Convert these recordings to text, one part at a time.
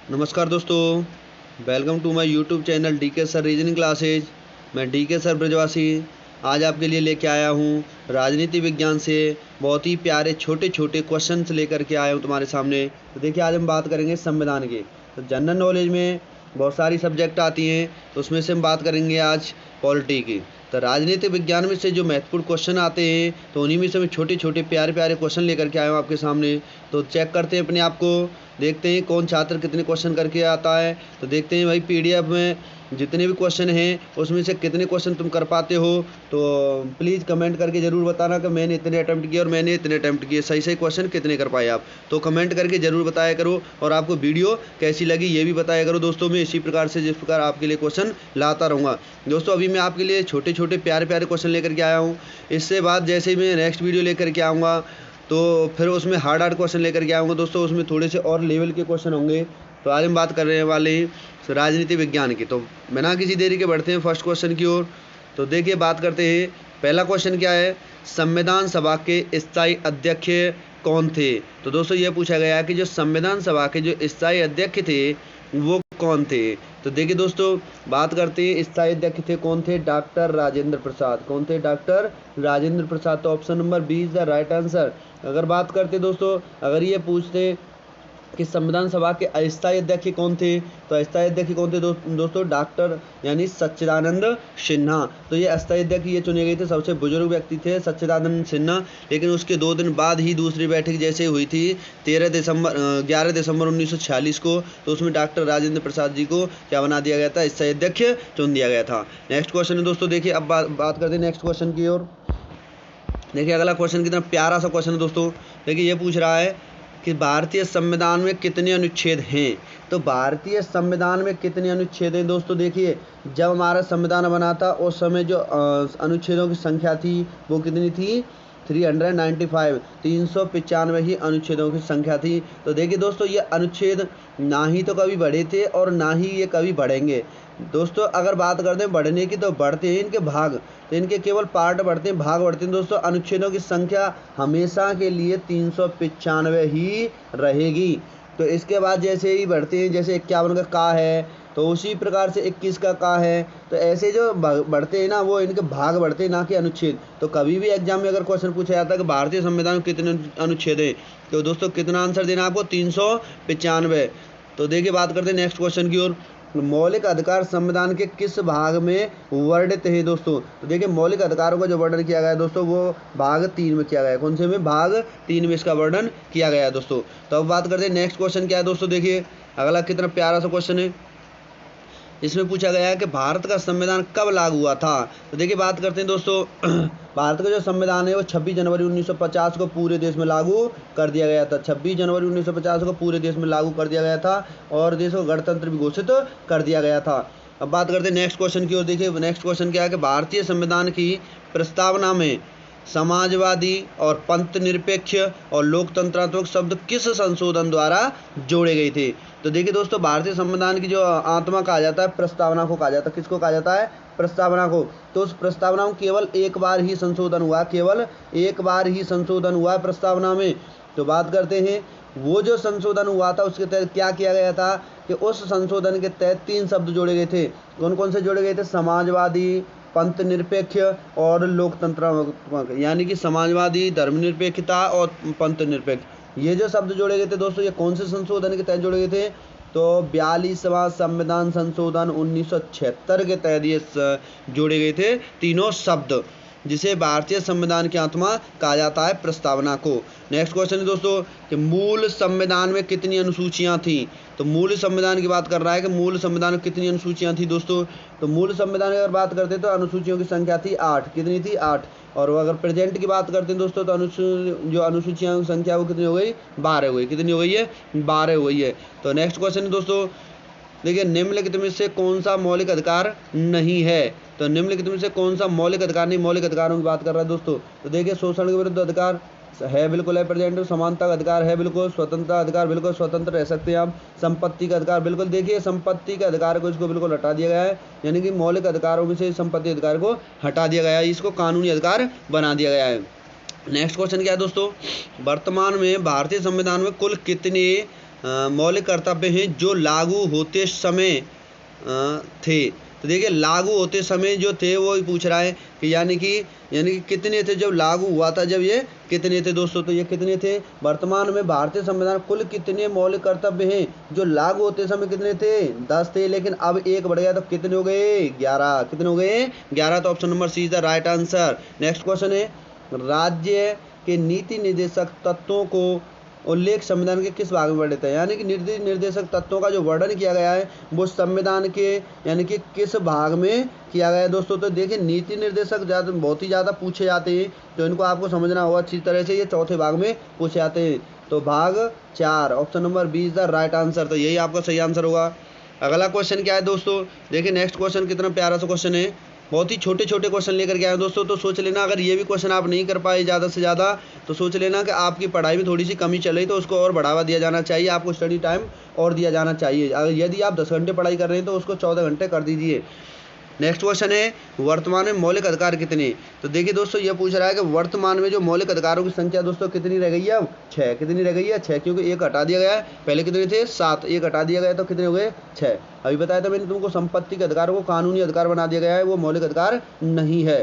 नमस्कार दोस्तों, welcome to my YouTube channel DK sir reasoning classes. मैं डीके सर ब्रजवासी आज आपके लिए लेके आया हूँ राजनीति विज्ञान से बहुत ही प्यारे छोटे छोटे क्वेश्चंस लेकर के आया हूँ तुम्हारे सामने। तो देखिए, आज हम बात करेंगे संविधान की। तो जनरल नॉलेज में बहुत सारी सब्जेक्ट आती हैं, तो उसमें से हम बात करेंगे आज पॉलिटी की। तो राजनीतिक विज्ञान में से जो महत्वपूर्ण क्वेश्चन आते हैं, तो उन्हीं में से मैं छोटे छोटे प्यारे प्यारे क्वेश्चन लेकर के आया हूँ आपके सामने। तो चेक करते हैं अपने आप को, देखते हैं कौन छात्र कितने क्वेश्चन करके आता है। तो देखते हैं भाई, पीडीएफ में जितने भी क्वेश्चन हैं उसमें से कितने क्वेश्चन तुम कर पाते हो। तो प्लीज़ कमेंट करके ज़रूर बताना कि मैंने इतने अटैम्प्ट किए और मैंने इतने अटैम्प्ट किए, सही सही क्वेश्चन कितने कर पाए आप। तो कमेंट करके ज़रूर बताया करो, और आपको वीडियो कैसी लगी ये भी बताया करो दोस्तों। मैं इसी प्रकार से जिस प्रकार आपके लिए क्वेश्चन लाता रहूँगा दोस्तों। अभी मैं आपके लिए छोटे छोटे प्यारे प्यारे क्वेश्चन लेकर के आया हूँ। इससे बाद जैसे ही मैं नेक्स्ट वीडियो लेकर के आऊँगा, तो फिर उसमें हार्ड क्वेश्चन लेकर के आऊँगा दोस्तों। उसमें थोड़े से और लेवल के क्वेश्चन होंगे। तो आज हम बात करने वाले हैं राजनीति विज्ञान की। तो बिना किसी देरी के बढ़ते हैं फर्स्ट क्वेश्चन की ओर। तो देखिए, बात करते हैं। पहला क्वेश्चन क्या है, संविधान सभा के स्थायी अध्यक्ष कौन थे। तो दोस्तों ये पूछा गया है कि जो संविधान सभा के जो स्थायी अध्यक्ष थे वो कौन थे। तो देखिए दोस्तों, बात करते हैं स्थायी अध्यक्ष थे कौन थे। डॉक्टर राजेंद्र प्रसाद। कौन थे? डॉक्टर राजेंद्र प्रसाद। तो option number B is the right answer. अगर बात करते दोस्तों, अगर ये पूछते कि संविधान सभा के अस्थायी अध्यक्ष कौन थे, तो अस्थायी अध्यक्ष कौन थे दोस्तों? डॉक्टर यानी सच्चिदानंद सिन्हा। तो ये अस्थायी अध्यक्ष ये चुने गए थे, सबसे बुजुर्ग व्यक्ति थे सच्चिदानंद सिन्हा। लेकिन उसके 2 दिन बाद ही दूसरी बैठक जैसे हुई थी 11 दिसंबर 1946 को, तो उसमें डॉक्टर राजेंद्र प्रसाद जी को क्या बना दिया गया था? स्थायी अध्यक्ष चुन दिया गया था। नेक्स्ट क्वेश्चन है दोस्तों। देखिए, अब बात करते हैं नेक्स्ट क्वेश्चन की ओर। देखिए, अगला क्वेश्चन कितना प्यारा सा क्वेश्चन है दोस्तों। देखिए, ये पूछ रहा है कि भारतीय संविधान में कितने अनुच्छेद हैं। तो भारतीय संविधान में कितने अनुच्छेद हैं दोस्तों? देखिए, जब हमारा संविधान बना था उस समय जो अनुच्छेदों की संख्या थी वो कितनी थी? 395, 395 ही अनुच्छेदों की संख्या थी। तो देखिए दोस्तों, ये अनुच्छेद ना ही तो कभी बढ़े थे और ना ही ये कभी बढ़ेंगे दोस्तों। अगर बात करते हैं बढ़ने की, तो बढ़ते हैं इनके भाग। तो इनके केवल पार्ट बढ़ते हैं, भाग बढ़ते हैं दोस्तों। अनुच्छेदों की संख्या हमेशा के लिए 395 ही रहेगी। तो इसके बाद जैसे ही बढ़ते हैं, जैसे 51 का है तो उसी प्रकार से 21 का है। तो ऐसे जो बढ़ते हैं ना, वो इनके भाग बढ़ते हैं, ना कि अनुच्छेद। तो कभी भी एग्जाम में अगर क्वेश्चन पूछा जाता है कि भारतीय संविधान में कितने अनुच्छेद हैं, तो दोस्तों कितना आंसर देना आपको? 395। तो देखिए, बात करते हैं नेक्स्ट क्वेश्चन की ओर। मौलिक अधिकार संविधान के किस भाग में वर्णित है दोस्तों? तो देखिए, मौलिक अधिकारों का जो वर्णन किया गया है दोस्तों, वो भाग 3 में किया गया है। कौन से में? भाग 3 में इसका वर्णन किया गया है दोस्तों। तो अब बात करते हैं नेक्स्ट क्वेश्चन क्या है दोस्तों। देखिए, अगला कितना प्यारा सा क्वेश्चन है। इसमें पूछा गया है कि भारत का संविधान कब लागू हुआ था। तो देखिए, बात करते हैं दोस्तों। भारत का जो संविधान है वो 26 जनवरी 1950 को पूरे देश में लागू कर दिया गया था। 26 जनवरी 1950 को पूरे देश में लागू कर दिया गया था और देश को गणतंत्र भी घोषित कर दिया गया था। अब बात करते हैं नेक्स्ट क्वेश्चन की ओर। देखिए, नेक्स्ट क्वेश्चन क्या है कि भारतीय संविधान की प्रस्तावना में समाजवादी और पंथ निरपेक्ष और लोकतंत्रात्मक शब्द किस संशोधन द्वारा जोड़े गए थे। तो देखिए दोस्तों, भारतीय संविधान की जो आत्मा कहा जाता है, प्रस्तावना को कहा जाता है। किसको कहा जाता है? प्रस्तावना को। तो उस प्रस्तावना में केवल एक बार ही संशोधन हुआ, केवल एक बार ही संशोधन हुआ प्रस्तावना में। तो बात करते हैं, वो जो संशोधन हुआ था उसके तहत क्या किया गया था कि उस संशोधन के तहत 3 शब्द जोड़े गए थे। कौन कौन से जोड़े गए थे? समाजवादी, पंथ निरपेक्ष और लोकतंत्र, यानी कि समाजवादी, धर्मनिरपेक्षता और पंथ निरपेक्ष। ये जो शब्द जोड़े गए थे दोस्तों, ये कौन से संशोधन के तहत जोड़े गए थे? तो 42वां संविधान संशोधन 1976 के तहत ये जोड़े गए थे तीनों शब्द, जिसे भारतीय संविधान की आत्मा कहा जाता है, प्रस्तावना को। नेक्स्ट क्वेश्चन है दोस्तों कि मूल संविधान में कितनी अनुसूचियां थी। तो मूल संविधान की बात कर रहा है कि मूल संविधान में कितनी अनुसूचियां थी दोस्तों। तो मूल संविधान की अगर बात करते हैं तो अनुसूचियों की संख्या थी 8। कितनी थी? 8। और अगर प्रेजेंट की बात करते हैं दोस्तों, तो जो अनुसूचियों की संख्या वो कितनी हो गई? 12 हो गई। कितनी हो गई है? 12 हो गई है। तो नेक्स्ट क्वेश्चन है दोस्तों, देखिए, निम्नलिखित में से कौन सा मौलिक अधिकार नहीं है। तो निम्नलिखित में से कौन सा मौलिक अधिकार नहीं? मौलिक अधिकारों की बात कर रहा है दोस्तों। तो देखिए, शोषण के विरुद्ध अधिकार है, बिल्कुल है प्रेजेंट। समानता का अधिकार है, बिल्कुल। स्वतंत्रता अधिकार, बिल्कुल स्वतंत्र रह सकते हैं आप। संपत्ति का अधिकार, बिल्कुल। देखिए, संपत्ति के अधिकार को इसको बिल्कुल हटा दिया गया है, यानी कि मौलिक अधिकारों में से संपत्ति अधिकार को हटा दिया गया है, इसको कानूनी अधिकार बना दिया गया है। नेक्स्ट क्वेश्चन क्या है दोस्तों, वर्तमान में भारतीय संविधान में कुल कितने मौलिक कर्तव्य हैं जो लागू होते समय थे। तो देखिए लागू होते समय जो थे वो ही पूछ रहा है कि यानी कि कितने थे जब लागू हुआ था, जब ये कितने थे दोस्तों। तो ये कितने थे, वर्तमान में भारतीय संविधान कुल कितने मौलिक कर्तव्य हैं जो लागू होते समय कितने थे, 10 थे, लेकिन अब एक बढ़ गया तो कितने हो गए, 11। कितने हो गए, 11। तो option number C is the right answer. Next question है, राज्य के नीति निर्देशक तत्वों को उल्लेख संविधान के किस भाग में वर्णित है। यानी कि नीति निर्देशक तत्वों का जो वर्णन किया गया है वो संविधान के यानी कि किस भाग में किया गया है दोस्तों। तो देखिए नीति निर्देशक बहुत ही ज़्यादा पूछे जाते हैं, तो इनको आपको समझना होगा अच्छी तरह से। ये चौथे भाग में पूछे जाते हैं, तो भाग 4 option number B is the right answer. तो यही आपका सही आंसर होगा। अगला क्वेश्चन क्या है दोस्तों, देखिए नेक्स्ट क्वेश्चन कितना प्यारा सा क्वेश्चन है, बहुत ही छोटे छोटे क्वेश्चन लेकर के आए दोस्तों। तो सोच लेना अगर ये भी क्वेश्चन आप नहीं कर पाए ज़्यादा से ज़्यादा तो सोच लेना कि आपकी पढ़ाई में थोड़ी सी कमी चल रही, तो उसको और बढ़ावा दिया जाना चाहिए, आपको स्टडी टाइम और दिया जाना चाहिए। अगर यदि आप 10 घंटे पढ़ाई कर रहे हैं तो उसको 14 घंटे कर दीजिए। नेक्स्ट क्वेश्चन है, वर्तमान में मौलिक अधिकार कितने। तो देखिए दोस्तों ये पूछ रहा है कि वर्तमान में जो मौलिक अधिकारों की संख्या दोस्तों कितनी रह गई है, अब 6। कितनी रह गई है, 6, क्योंकि एक हटा दिया गया है। पहले कितने थे, 7, एक हटा दिया गया तो कितने हो गए, 6। अभी बताया था मैंने तुमको, संपत्ति के अधिकारों को कानूनी अधिकार बना दिया गया है, वो मौलिक अधिकार नहीं है।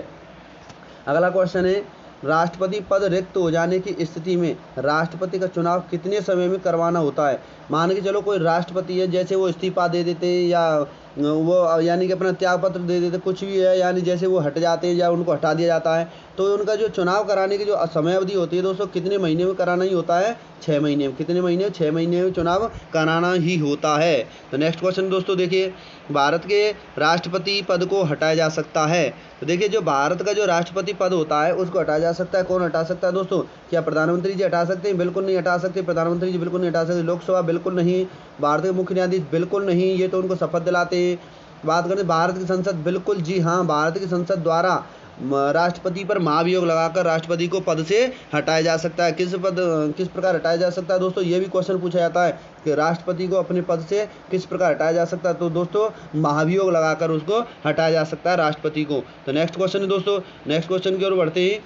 अगला क्वेश्चन है, राष्ट्रपति पद रिक्त हो जाने की स्थिति में राष्ट्रपति का चुनाव कितने समय में करवाना होता है। मान के चलो कोई राष्ट्रपति है, जैसे वो इस्तीफा दे देते हैं या वो यानी कि अपना त्याग पत्र दे देते, कुछ भी है, यानी जैसे वो हट जाते हैं या उनको हटा दिया जाता है, तो उनका जो चुनाव कराने की जो समय अवधि होती है दोस्तों, कितने महीने में कराना ही होता है, 6 महीने में। कितने महीने, 6 महीने में चुनाव कराना ही होता है। तो नेक्स्ट क्वेश्चन दोस्तों देखिए, भारत के राष्ट्रपति पद को हटाया जा सकता है। तो देखिए जो भारत का जो राष्ट्रपति पद होता है उसको हटाया जा सकता है। कौन हटा सकता है दोस्तों, क्या प्रधानमंत्री जी हटा सकते हैं, बिल्कुल नहीं हटा सकते। प्रधानमंत्री जी बिल्कुल नहीं हटा सकते, लोकसभा बिल्कुल नहीं, भारत के मुख्य न्यायाधीश बिल्कुल नहीं, ये तो उनको शपथ दिलाते हैं। बात करें भारत की संसद, बिल्कुल जी हाँ, भारत की संसद द्वारा राष्ट्रपति पर महाभियोग लगाकर राष्ट्रपति को पद से हटाया जा सकता है। किस प्रकार हटाया जा सकता है दोस्तों, ये भी क्वेश्चन पूछा जाता है कि राष्ट्रपति को अपने पद से किस प्रकार हटाया जा सकता है। तो दोस्तों महाभियोग लगाकर उसको हटाया जा सकता है राष्ट्रपति को। तो नेक्स्ट क्वेश्चन है दोस्तों, नेक्स्ट क्वेश्चन की ओर बढ़ते हैं।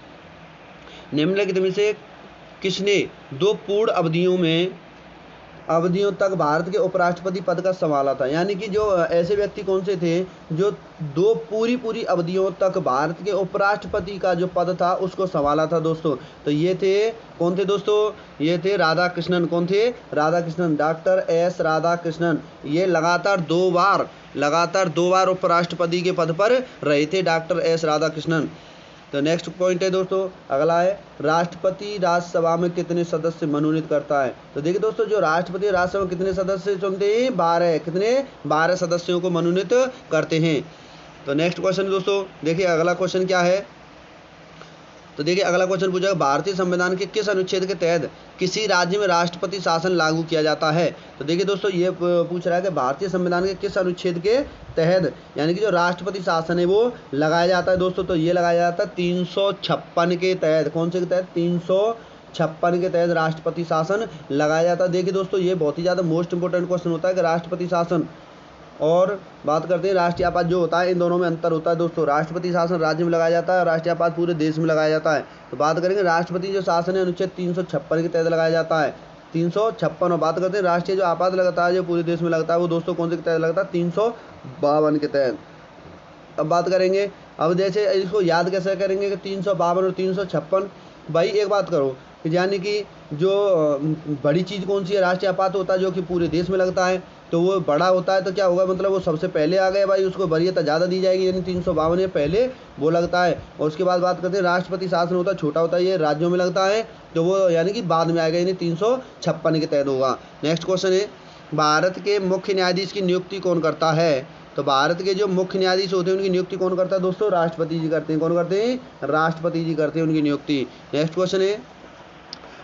निम्नलिखित में से किसने 2 पूर्ण अवधियों तक भारत के उपराष्ट्रपति पद का संभाला था। यानी कि जो ऐसे व्यक्ति कौन से थे जो 2 पूरी अवधियों तक भारत के उपराष्ट्रपति का जो पद था उसको संभाला था दोस्तों। तो ये थे, कौन थे दोस्तों, ये थे राधाकृष्णन। कौन थे, राधाकृष्णन, डॉक्टर एस राधाकृष्णन। ये लगातार दो बार उपराष्ट्रपति के पद पर रहे थे डॉक्टर एस राधाकृष्णन। तो नेक्स्ट पॉइंट है दोस्तों, अगला है, राष्ट्रपति राज्यसभा में कितने सदस्य मनोनीत करता है। तो देखिए दोस्तों जो राष्ट्रपति राज्यसभा में कितने सदस्य चुनते हैं, 12। कितने, 12 सदस्यों को मनोनीत करते हैं। तो नेक्स्ट क्वेश्चन दोस्तों देखिए, अगला क्वेश्चन क्या है। तो देखिए अगला क्वेश्चन पूछा, भारतीय संविधान के किस अनुच्छेद के तहत किसी राज्य में राष्ट्रपति शासन लागू किया जाता है। तो देखिए दोस्तों ये पूछ रहा है कि भारतीय संविधान के किस अनुच्छेद के तहत यानी कि जो राष्ट्रपति शासन है वो लगाया जाता है दोस्तों। तो ये लगाया जाता है 356 के तहत। कौन से के तहत, 356 के तहत राष्ट्रपति शासन लगाया जाता है। देखिए दोस्तों ये बहुत ही ज़्यादा मोस्ट इंपोर्टेंट क्वेश्चन होता है कि राष्ट्रपति शासन और बात करते हैं राष्ट्रीय आपात जो होता है, इन दोनों में अंतर होता है दोस्तों। राष्ट्रपति शासन राज्य में लगाया जाता है, राष्ट्रीय आपात पूरे देश में लगाया जाता है। तो बात करेंगे राष्ट्रपति जो शासन है अनुच्छेद 356 के तहत लगाया जाता है, 356। और बात करते हैं राष्ट्रीय जो आपात लगता है जो पूरे देश में लगता है वो दोस्तों कौन से के तहत लगता है, 352 के तहत। अब बात करेंगे, अब जैसे इसको याद कैसे करेंगे कि 352 और 356। भाई एक बात करो, यानी कि जो बड़ी चीज़ कौन सी है, राष्ट्रीय आपात होता है जो कि पूरे देश में लगता है, तो वो बड़ा होता है तो क्या होगा, मतलब वो सबसे पहले आ गया भाई, उसको वरीयता ज़्यादा दी जाएगी, यानी 352 पहले वो लगता है। और उसके बाद बात करते हैं राष्ट्रपति शासन होता है, छोटा होता है, ये राज्यों में लगता है, तो वो यानी कि बाद में आएगा, यानी 356 के तहत होगा। नेक्स्ट क्वेश्चन है, भारत के मुख्य न्यायाधीश की नियुक्ति कौन करता है। तो भारत के जो मुख्य न्यायाधीश होते हैं उनकी नियुक्ति कौन करता है दोस्तों, राष्ट्रपति जी करते हैं। कौन करते हैं, राष्ट्रपति जी करते हैं उनकी नियुक्ति। नेक्स्ट क्वेश्चन है,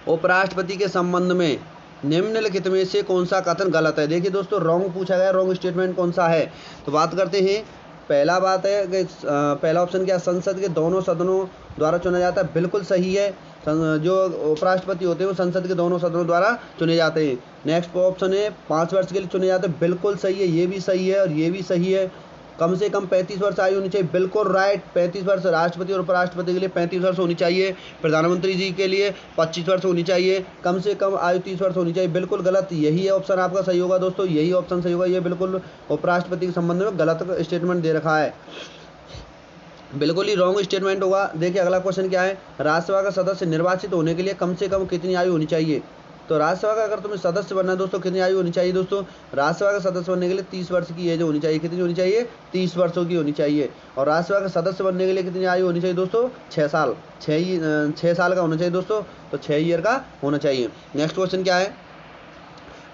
उपराष्ट्रपति के संबंध में निम्नलिखित में से कौन सा कथन गलत है। देखिए दोस्तों रॉन्ग पूछा गया, रॉन्ग स्टेटमेंट कौन सा है। तो बात करते हैं, पहला बात है कि पहला ऑप्शन क्या, संसद के दोनों सदनों द्वारा चुना जाता है, बिल्कुल सही है। जो उपराष्ट्रपति होते हैं वो संसद के दोनों सदनों द्वारा चुने जाते हैं। नेक्स्ट ऑप्शन है 5 वर्ष के लिए चुने जाते हैं, बिल्कुल सही है, ये भी सही है और ये भी सही है। कम से कम 35 वर्ष आयु होनी चाहिए, बिल्कुल राइट, 35 वर्ष। राष्ट्रपति और उपराष्ट्रपति के लिए 35 वर्ष होनी चाहिए, प्रधानमंत्री जी के लिए 25 वर्ष होनी चाहिए, कम से कम आयु 30 वर्ष होनी चाहिए, बिल्कुल गलत, यही ऑप्शन आपका सही होगा दोस्तों, यही ऑप्शन सही होगा, ये बिल्कुल उपराष्ट्रपति के संबंध में गलत स्टेटमेंट दे रखा है, बिल्कुल ही रॉन्ग स्टेटमेंट होगा। देखिए अगला क्वेश्चन क्या है, राज्यसभा का सदस्य निर्वाचित होने के लिए कम से कम कितनी आयु होनी चाहिए। तो राज्यसभा का अगर तुम्हें सदस्य बनना है दोस्तों, कितनी आयु होनी चाहिए दोस्तों, राज्यसभा का सदस्य बनने के लिए 30 वर्ष की एज होनी चाहिए, कितनी होनी चाहिए, 30 वर्षों की होनी चाहिए। और राज्यसभा का सदस्य बनने के लिए कितनी आयु होनी चाहिए दोस्तों, 6 साल, 6 साल का होना चाहिए दोस्तों, तो 6 ईयर का होना चाहिए। नेक्स्ट क्वेश्चन क्या है,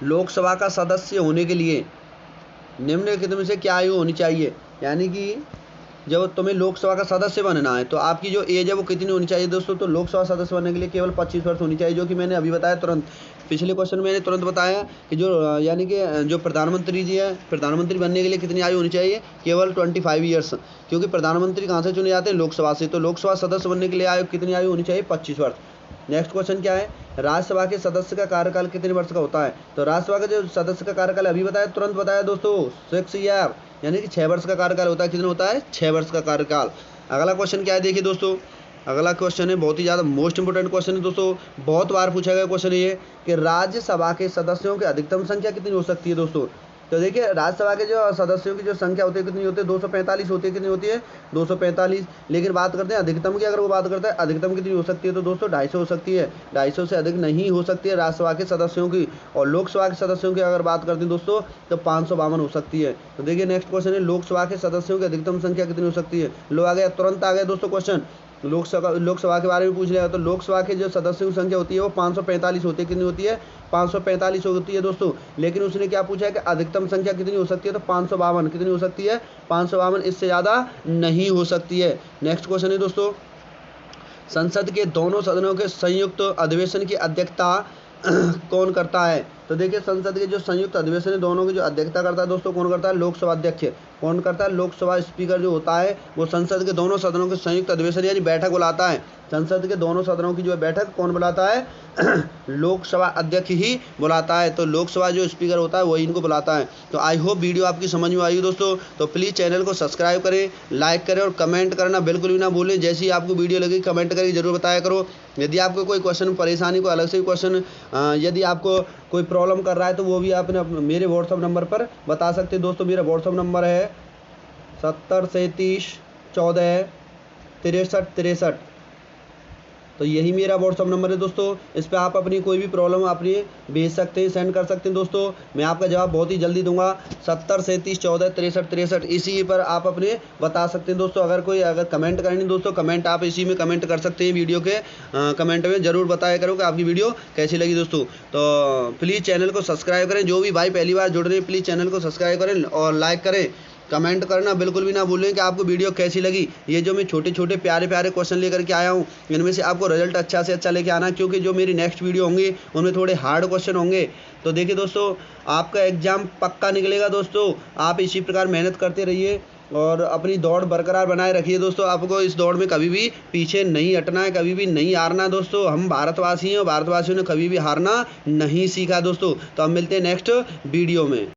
लोकसभा का सदस्य होने के लिए निम्नलिखित में से क्या आयु होनी चाहिए। यानी कि जब तुम्हें लोकसभा का सदस्य बनना है तो आपकी जो एज है वो कितनी होनी चाहिए दोस्तों, तो लोकसभा सदस्य बनने के लिए केवल 25 वर्ष होनी चाहिए, जो कि मैंने अभी बताया तुरंत, पिछले क्वेश्चन में मैंने तुरंत बताया कि जो यानी कि जो प्रधानमंत्री जी है, प्रधानमंत्री बनने के लिए कितनी आयु होनी चाहिए, केवल 25 ईयर्स, क्योंकि प्रधानमंत्री कहाँ से चुने जाते हैं, लोकसभा से, तो लोकसभा सदस्य बनने के लिए आयु कितनी आयु होनी चाहिए, 25 वर्ष। नेक्स्ट क्वेश्चन क्या है, राज्यसभा के सदस्य का कार्यकाल कितने वर्ष का होता है। तो राज्यसभा का जो सदस्य का कार्यकाल अभी बताया, तुरंत बताया दोस्तों, 6 ईयर, यानी कि 6 वर्ष का कार्यकाल होता है। कितना होता है, 6 वर्ष का कार्यकाल। अगला क्वेश्चन क्या है, देखिए दोस्तों, अगला क्वेश्चन है बहुत ही ज़्यादा मोस्ट इंपोर्टेंट क्वेश्चन है दोस्तों, बहुत बार पूछा गया क्वेश्चन है ये, कि राज्यसभा के सदस्यों की अधिकतम संख्या कितनी हो सकती है दोस्तों। तो देखिए राज्यसभा के जो सदस्यों की जो संख्या होती है कितनी होती है, 245 होती है, कितनी होती है, 245। लेकिन बात करते हैं अधिकतम की, अगर वो बात करता है अधिकतम कितनी हो सकती है, तो दोस्तों 250 हो सकती है, 250 से अधिक नहीं हो सकती है राज्यसभा के सदस्यों की। और लोकसभा के सदस्यों की अगर बात करते हैं दोस्तों, तो 552 हो सकती है। तो देखिए नेक्स्ट क्वेश्चन है, लोकसभा के सदस्यों की अधिकतम संख्या कितनी हो सकती है। लो आ गया, तुरंत आ गया दोस्तों क्वेश्चन, लोकसभा के बारे में पूछ लिया। तो लोकसभा के जो सदस्यों की संख्या होती है वो 545 होती है, कितनी होती है, 545 होती है दोस्तों। लेकिन उसने क्या पूछा है कि अधिकतम संख्या कितनी हो सकती है, तो 552, कितनी हो सकती है, 552, इससे ज़्यादा नहीं हो सकती है। नेक्स्ट क्वेश्चन है दोस्तों, संसद के दोनों सदनों के संयुक्त अधिवेशन की अध्यक्षता कौन करता है। तो देखिए संसद के जो संयुक्त अधिवेशन है दोनों की जो अध्यक्षता करता है दोस्तों, कौन करता है, लोकसभा अध्यक्ष। कौन करता है, लोकसभा स्पीकर जो होता है वो संसद के दोनों सदनों के संयुक्त अधिवेशन यानी बैठक बुलाता है। संसद के दोनों सदनों की जो बैठक कौन बुलाता है, लोकसभा अध्यक्ष ही बुलाता है। तो लोकसभा जो स्पीकर होता है वही इनको बुलाता है। तो आई होप वीडियो आपकी समझ में आई दोस्तों। तो प्लीज़ चैनल को सब्सक्राइब करें, लाइक करें और कमेंट करना बिल्कुल भी ना भूलें। जैसे ही आपको वीडियो लगी कमेंट करके जरूर बताया करो। यदि आपको कोई क्वेश्चन परेशानी, कोई अलग से क्वेश्चन, यदि आपको कोई प्रॉब्लम कर रहा है तो वो भी आप मेरे व्हाट्सअप नंबर पर बता सकते हैं दोस्तों। मेरा व्हाट्सअप नंबर है 7037 14 63 63। तो यही मेरा व्हाट्सअप नंबर है दोस्तों। इस पर आप अपनी कोई भी प्रॉब्लम अपनी भेज सकते हैं, सेंड कर सकते हैं दोस्तों। मैं आपका जवाब बहुत ही जल्दी दूंगा। 7037 14 63 63 इसी पर आप अपने बता सकते हैं दोस्तों। अगर कमेंट करनी दोस्तों, कमेंट आप इसी में कमेंट कर सकते हैं। वीडियो के कमेंट में ज़रूर बताया करो कि आपकी वीडियो कैसी लगी दोस्तों। तो प्लीज़ चैनल को सब्सक्राइब करें। जो भी भाई पहली बार जुड़ रहे हैं प्लीज़ चैनल को सब्सक्राइब करें और लाइक करें, कमेंट करना बिल्कुल भी ना भूलें कि आपको वीडियो कैसी लगी। ये जो मैं छोटे छोटे प्यारे प्यारे क्वेश्चन लेकर के आया हूँ, इनमें से आपको रिजल्ट अच्छा से अच्छा लेके आना, क्योंकि जो मेरी नेक्स्ट वीडियो होंगी उनमें थोड़े हार्ड क्वेश्चन होंगे। तो देखिए दोस्तों, आपका एग्ज़ाम पक्का निकलेगा दोस्तों। आप इसी प्रकार मेहनत करते रहिए और अपनी दौड़ बरकरार बनाए रखिए दोस्तों। आपको इस दौड़ में कभी भी पीछे नहीं हटना है, कभी भी नहीं हारना दोस्तों। हम भारतवासी हैं और भारतवासियों ने कभी भी हारना नहीं सीखा दोस्तों। तो हम मिलते हैं नेक्स्ट वीडियो में।